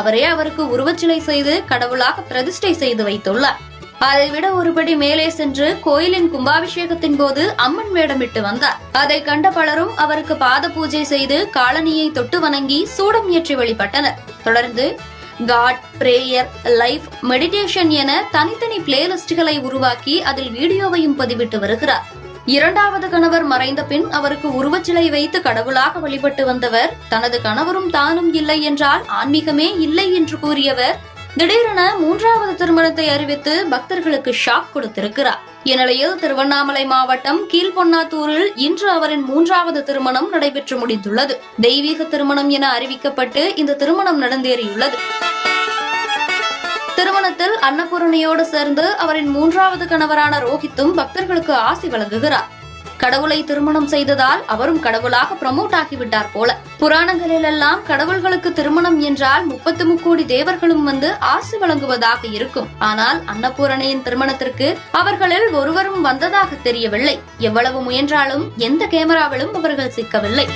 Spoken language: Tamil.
அவரே அவருக்கு உருவச்சிலை செய்து கடவுளாக பிரதிஷ்டை செய்து வைத்துள்ளார். அதைவிட ஒருபடி மேலே சென்று கோயிலின் கும்பாபிஷேகத்தின் போது அம்மன் வேடமிட்டு வந்தார். அதை கண்ட பலரும் அவருக்கு பாத பூஜை செய்து காலனியை தொட்டு வணங்கி சூடம் ஏற்றி வழிபட்டனர். தொடர்ந்து காட், பிரேயர், லைஃப், மெடிடேஷன் என தனித்தனி பிளேலிஸ்டுகளை உருவாக்கி அதில் வீடியோவையும் பதிவிட்டு வருகிறார். இரண்டாவது கணவர் மறைந்த பின் அவருக்கு உருவச்சிலை வைத்து கடவுளாக வழிபட்டு வந்தவர் தனது கணவரும் தானும் இல்லை என்றால் ஆன்மீகமே இல்லை என்று கூறியவர் திடீரென மூன்றாவது திருமணத்தை அறிவித்து பக்தர்களுக்கு ஷாக் கொடுத்திருக்கிறார். இந்நிலையில் திருவண்ணாமலை மாவட்டம் கீழ்பொன்னாத்தூரில் இன்று அவரின் மூன்றாவது திருமணம் நடைபெற்று முடிந்துள்ளது. தெய்வீக திருமணம் என அறிவிக்கப்பட்டு இந்த திருமணம் நடந்தேறியுள்ளது. திருமணத்தில் அன்னபூரணியோடு சேர்ந்து அவரின் மூன்றாவது கணவரான ரோஹித்தும் பக்தர்களுக்கு ஆசி வழங்குகிறார். கடவுளை திருமணம் செய்ததால் அவரும் கடவுளாக ப்ரமோட் ஆகிவிட்டார் போல. புராணங்களில் எல்லாம் கடவுள்களுக்கு திருமணம் என்றால் 33 கோடி தேவர்களும் வந்து ஆசி வழங்குவதாக இருக்கும். ஆனால் அன்னபூரணியின் திருமணத்திற்கு அவர்களில் ஒருவரும் வந்ததாக தெரியவில்லை. எவ்வளவு முயன்றாலும் எந்த கேமராவிலும் அவர்கள் சிக்கவில்லை.